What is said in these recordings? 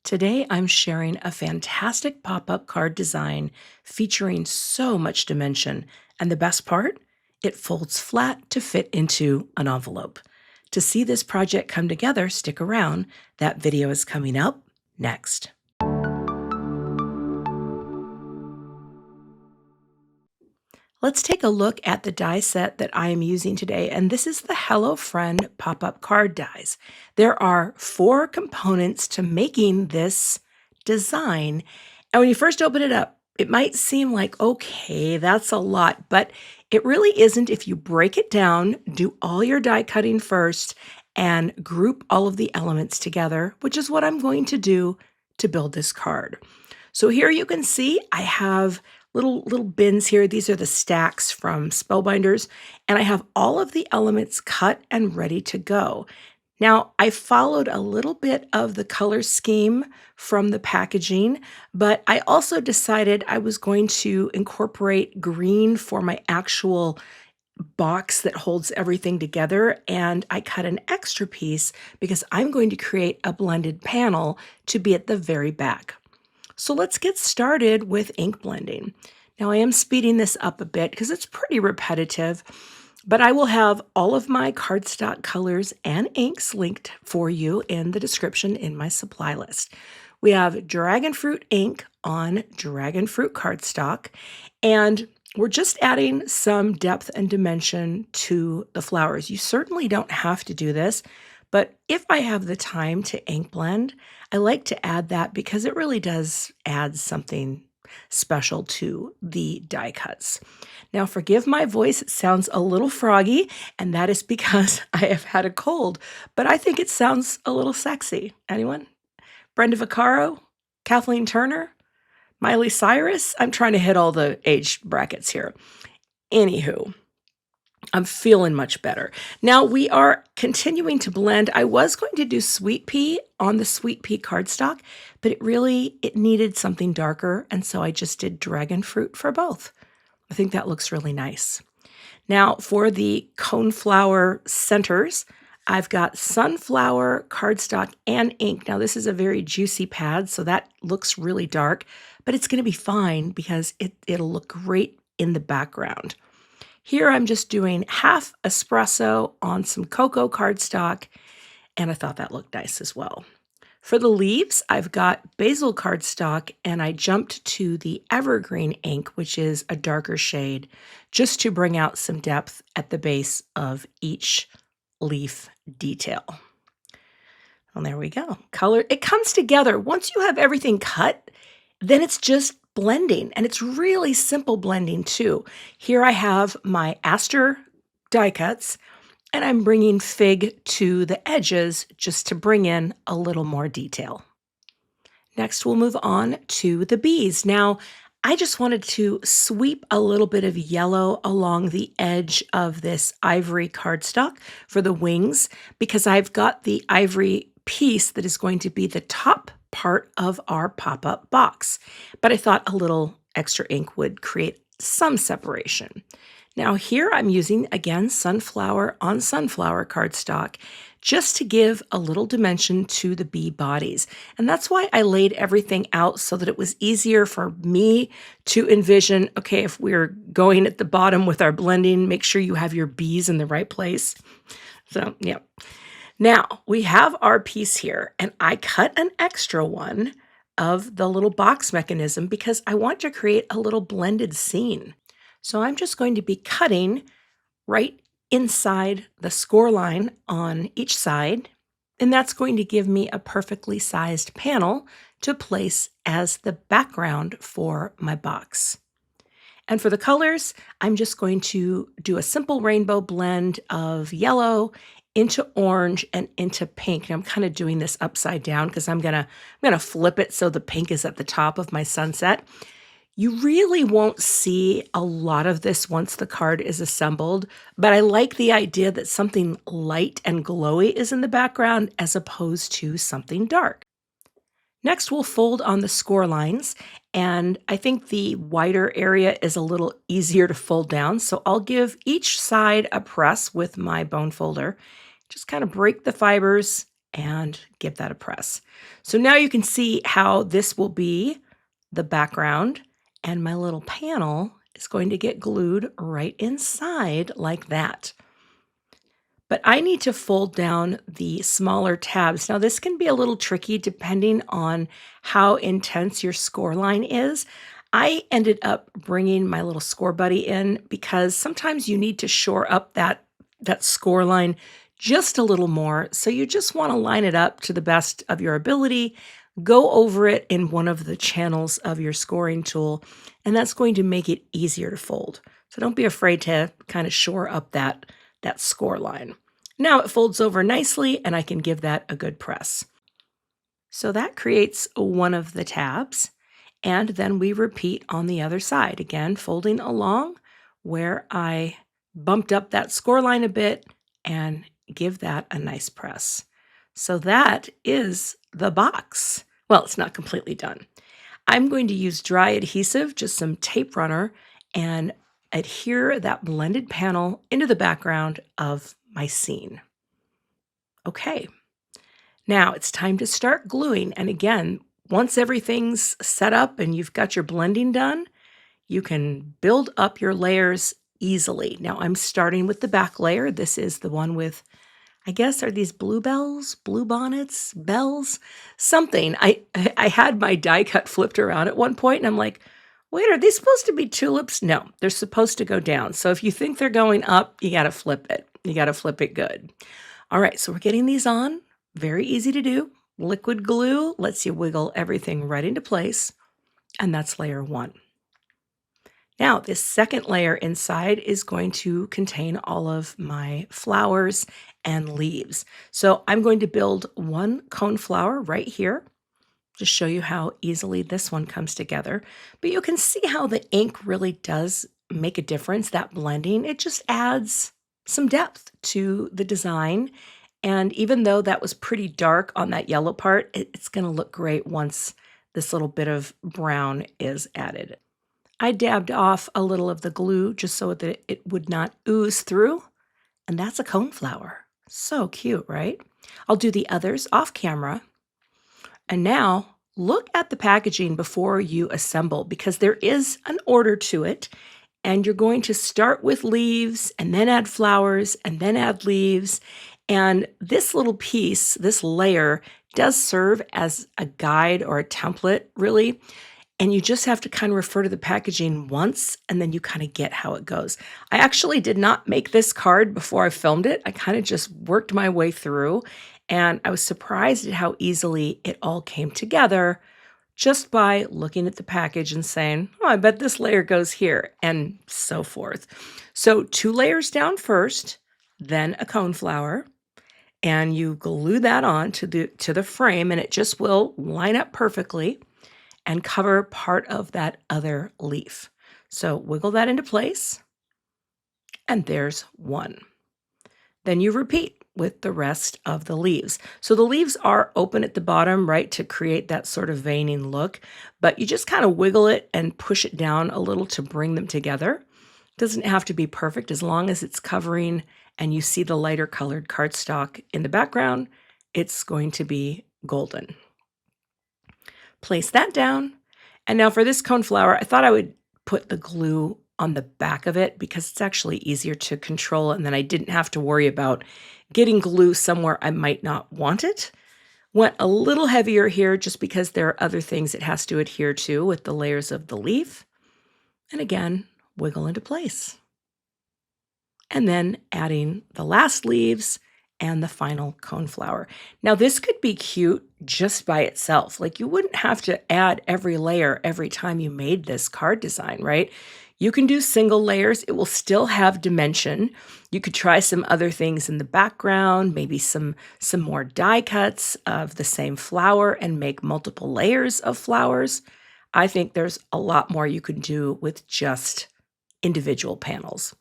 Today, I'm sharing a fantastic pop up card design featuring so much dimension. And the best part? It folds flat to fit into an envelope. To see this project come together, stick around. That video is coming up next. Let's take a look at the die set that I am using today, and this is the Hello Friend pop-up card dies. There are 4 components to making this design, and when you first open it up, it might seem like, okay, that's a lot, but it really isn't if you break it down, do all your die cutting first, and group all of the elements together, which is what I'm going to do to build this card. So here you can see I have little bins here. These are the stacks from Spellbinders, and I have all of the elements cut and ready to go. Now, I followed a little bit of the color scheme from the packaging, but I also decided I was going to incorporate green for my actual box that holds everything together, and I cut an extra piece because I'm going to create a blended panel to be at the very back. So let's get started with ink blending. Now I am speeding this up a bit because it's pretty repetitive, but I will have all of my cardstock colors and inks linked for you in the description in my supply list. We have dragon fruit ink on dragon fruit cardstock, and we're just adding some depth and dimension to the flowers. You certainly don't have to do this, but if I have the time to ink blend, I like to add that because it really does add something special to the die cuts. Now, forgive my voice, it sounds a little froggy, and that is because I have had a cold, but I think it sounds a little sexy. Anyone? Brenda Vaccaro? Kathleen Turner? Miley Cyrus? I'm trying to hit all the age brackets here. Anywho, I'm feeling much better. Now we are continuing to blend. I was going to do sweet pea on the sweet pea cardstock, but it needed something darker, and so I just did dragon fruit for both. I think that looks really nice. Now for the coneflower centers, I've got sunflower cardstock and ink. Now this is a very juicy pad, so that looks really dark, but it's going to be fine because it'll look great in the background. Here I'm just doing half espresso on some cocoa cardstock, and I thought that looked nice as well. For the leaves, I've got basil cardstock, and I jumped to the evergreen ink, which is a darker shade, just to bring out some depth at the base of each leaf detail. And there we go. Color, it comes together. Once you have everything cut, then it's just blending, and it's really simple blending too. Here I have my aster die cuts, and I'm bringing fig to the edges just to bring in a little more detail. Next, we'll move on to the bees. Now, I just wanted to sweep a little bit of yellow along the edge of this ivory cardstock for the wings because I've got the ivory piece that is going to be the top part of our pop-up box, but I thought a little extra ink would create some separation. Now here I'm using, again, sunflower on sunflower cardstock just to give a little dimension to the bee bodies. And that's why I laid everything out so that it was easier for me to envision, okay, if we're going at the bottom with our blending, make sure you have your bees in the right place. So, yeah. Now, we have our piece here, and I cut an extra one of the little box mechanism because I want to create a little blended scene. So I'm just going to be cutting right inside the score line on each side, and that's going to give me a perfectly sized panel to place as the background for my box. And for the colors, I'm just going to do a simple rainbow blend of yellow into orange and into pink. And I'm kind of doing this upside down because I'm gonna flip it so the pink is at the top of my sunset. You really won't see a lot of this once the card is assembled, but I like the idea that something light and glowy is in the background as opposed to something dark. Next, we'll fold on the score lines, and I think the wider area is a little easier to fold down, so I'll give each side a press with my bone folder. Just kind of break the fibers and give that a press. So now you can see how this will be the background, and my little panel is going to get glued right inside like that. But I need to fold down the smaller tabs. Now, this can be a little tricky depending on how intense your score line is. I ended up bringing my little score buddy in because sometimes you need to shore up that score line just a little more. So you just want to line it up to the best of your ability. Go over it in one of the channels of your scoring tool, and that's going to make it easier to fold. So don't be afraid to kind of shore up that score line. Now it folds over nicely and I can give that a good press. So that creates one of the tabs, and then we repeat on the other side, again folding along where I bumped up that score line a bit and give that a nice press. So that is the box. Well, it's not completely done. I'm going to use dry adhesive, just some tape runner, and adhere that blended panel into the background of my scene. Okay, now it's time to start gluing. And again, once everything's set up and you've got your blending done, you can build up your layers easily. Now I'm starting with the back layer. This is the one with, I guess, are these bluebells, bluebonnets, bells, something. I had my die cut flipped around at one point and I'm like, wait, are these supposed to be tulips? No, they're supposed to go down. So if you think they're going up, you got to flip it. You got to flip it good. All right, so we're getting these on. Very easy to do. Liquid glue lets you wiggle everything right into place. And that's layer one. Now, this second layer inside is going to contain all of my flowers and leaves. So I'm going to build one cone flower right here to show you how easily this one comes together. But you can see how the ink really does make a difference, that blending. It just adds some depth to the design. And even though that was pretty dark on that yellow part, it's going to look great once this little bit of brown is added. I dabbed off a little of the glue just so that it would not ooze through. And that's a coneflower. So cute, right? I'll do the others off camera. And now look at the packaging before you assemble, because there is an order to it. And you're going to start with leaves and then add flowers and then add leaves. And this little piece, this layer, does serve as a guide or a template, really. And you just have to kind of refer to the packaging once, and then you kind of get how it goes. I actually did not make this card before I filmed it. I kind of just worked my way through, and I was surprised at how easily it all came together just by looking at the package and saying, oh, I bet this layer goes here, and so forth. So 2 layers down first, then a coneflower, and you glue that on to the frame, and it just will line up perfectly and cover part of that other leaf. So wiggle that into place, and there's one. Then you repeat with the rest of the leaves. So the leaves are open at the bottom, right, to create that sort of veining look, but you just kind of wiggle it and push it down a little to bring them together. It doesn't have to be perfect as long as it's covering and you see the lighter colored cardstock in the background, it's going to be golden. Place that down. And now for this coneflower, I thought I would put the glue on the back of it because it's actually easier to control, and then I didn't have to worry about getting glue somewhere I might not want it. Went a little heavier here just because there are other things it has to adhere to with the layers of the leaf. And again, wiggle into place. And then adding the last leaves and the final coneflower. Now this could be cute just by itself. Like you wouldn't have to add every layer every time you made this card design, right? You can do single layers. It will still have dimension. You could try some other things in the background, maybe some more die cuts of the same flower and make multiple layers of flowers. I think there's a lot more you can do with just individual panels.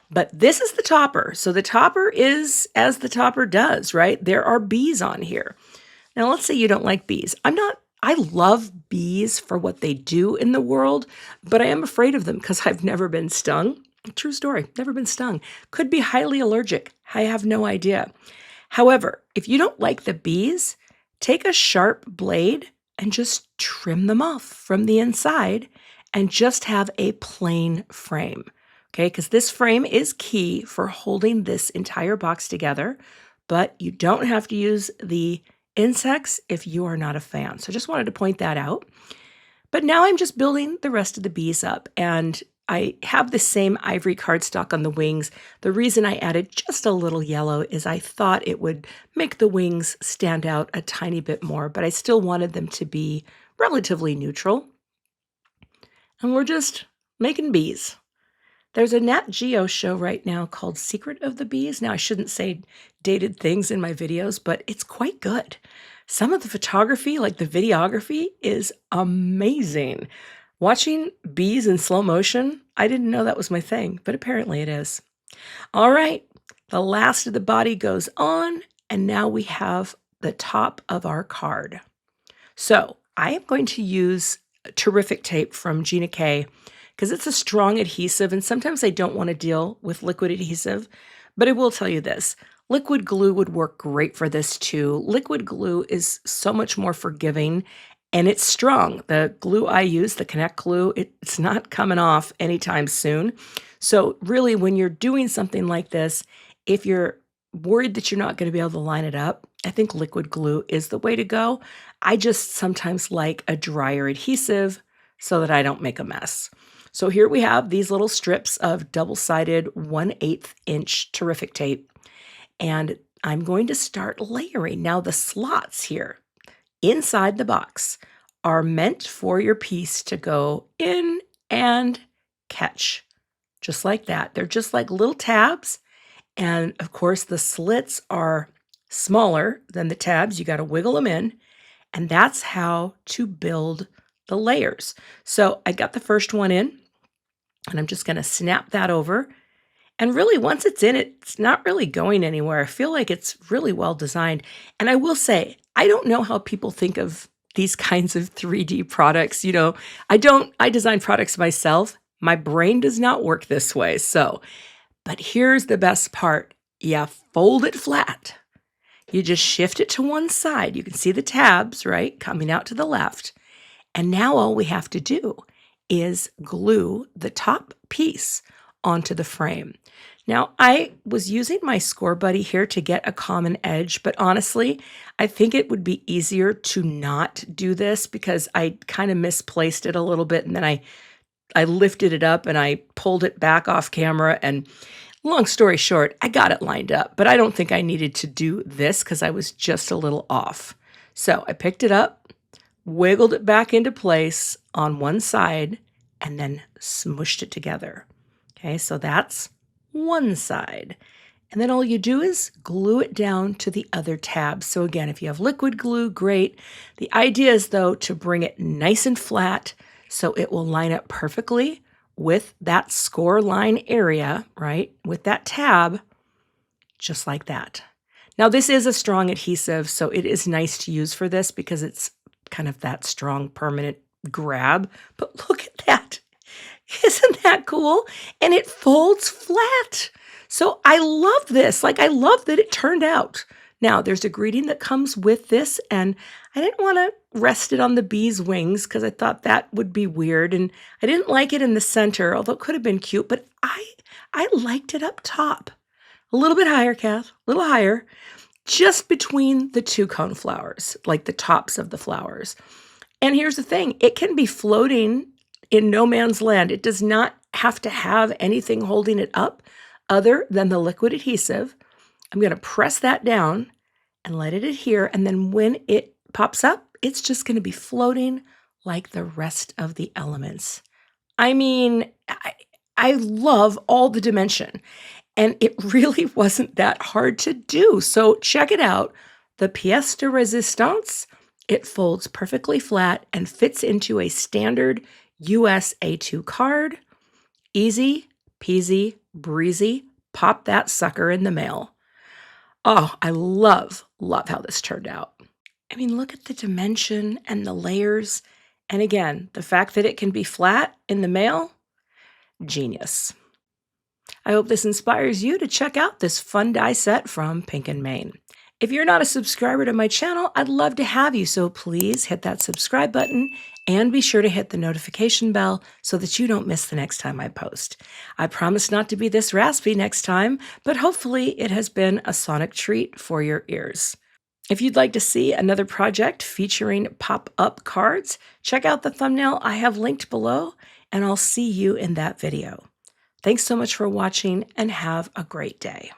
But this is the topper. So the topper is as the topper does, right? There are bees on here. Now, let's say you don't like bees. I love bees for what they do in the world, but I am afraid of them because I've never been stung. True story, never been stung. Could be highly allergic. I have no idea. However, if you don't like the bees, take a sharp blade and just trim them off from the inside and just have a plain frame. Okay, because this frame is key for holding this entire box together, but you don't have to use the insects if you are not a fan. So just wanted to point that out. But now I'm just building the rest of the bees up, and I have the same ivory cardstock on the wings. The reason I added just a little yellow is I thought it would make the wings stand out a tiny bit more, but I still wanted them to be relatively neutral. And we're just making bees. There's a Nat Geo show right now called Secret of the Bees. Now, I shouldn't say dated things in my videos, but it's quite good. Some of the photography, like the videography, is amazing. Watching bees in slow motion, I didn't know that was my thing, but apparently it is. All right, the last of the body goes on, and now we have the top of our card. So I am going to use Terrific Tape from Gina K because it's a strong adhesive, and sometimes I don't want to deal with liquid adhesive, but I will tell you this. Liquid glue would work great for this too. Liquid glue is so much more forgiving, and it's strong. The glue I use, the Connect glue, it's not coming off anytime soon. So really, when you're doing something like this, if you're worried that you're not going to be able to line it up, I think liquid glue is the way to go. I just sometimes like a drier adhesive so that I don't make a mess. So here we have these little strips of double-sided 1/8 inch Terrific Tape, and I'm going to start layering. Now the slots here inside the box are meant for your piece to go in and catch, just like that. They're just like little tabs, and of course the slits are smaller than the tabs. You got to wiggle them in, and that's how to build the layers. So I got the first one in, and I'm just going to snap that over. And really, once it's in, it's not really going anywhere. I feel like it's really well designed. And I will say, I don't know how people think of these kinds of 3D products. You know, I design products myself. My brain does not work this way. So, but here's the best part. You fold it flat. You just shift it to one side. You can see the tabs, right, coming out to the left. And now all we have to do is glue the top piece onto the frame. Now, I was using my Score Buddy here to get a common edge, but honestly, I think it would be easier to not do this because I kind of misplaced it a little bit, and then I lifted it up and I pulled it back off camera, and long story short, I got it lined up, but I don't think I needed to do this because I was just a little off. So I picked it up, wiggled it back into place on one side, and then smushed it together. Okay, so that's one side. And then all you do is glue it down to the other tabs. So again, if you have liquid glue, great. The idea is though to bring it nice and flat so it will line up perfectly with that score line area, right? With that tab, just like that. Now this is a strong adhesive, so it is nice to use for this because it's kind of that strong permanent grab. But look at that. Isn't that cool? And it folds flat. So I love this. Like, I love that it turned out. Now, there's a greeting that comes with this, and I didn't want to rest it on the bee's wings because I thought that would be weird, and I didn't like it in the center, although it could have been cute, but I liked it up top. A little bit higher, Kath, a little higher, just between the two cone flowers, like the tops of the flowers. And here's the thing, it can be floating in no man's land. It does not have to have anything holding it up other than the liquid adhesive. I'm going to press that down and let it adhere. And then when it pops up, it's just going to be floating like the rest of the elements. I mean, I love all the dimension, and it really wasn't that hard to do. So check it out. The pièce de résistance, it folds perfectly flat and fits into a standard US A2 card. Easy peasy breezy. Pop that sucker in the mail. Oh, I love how this turned out. I mean, look at the dimension and the layers. And again, the fact that it can be flat in the mail, genius. I hope this inspires you to check out this fun die set from Pink and Main. If you're not a subscriber to my channel, I'd love to have you, so please hit that subscribe button and be sure to hit the notification bell so that you don't miss the next time I post. I promise not to be this raspy next time, but hopefully it has been a sonic treat for your ears. If you'd like to see another project featuring pop-up cards, check out the thumbnail I have linked below, and I'll see you in that video. Thanks so much for watching and have a great day.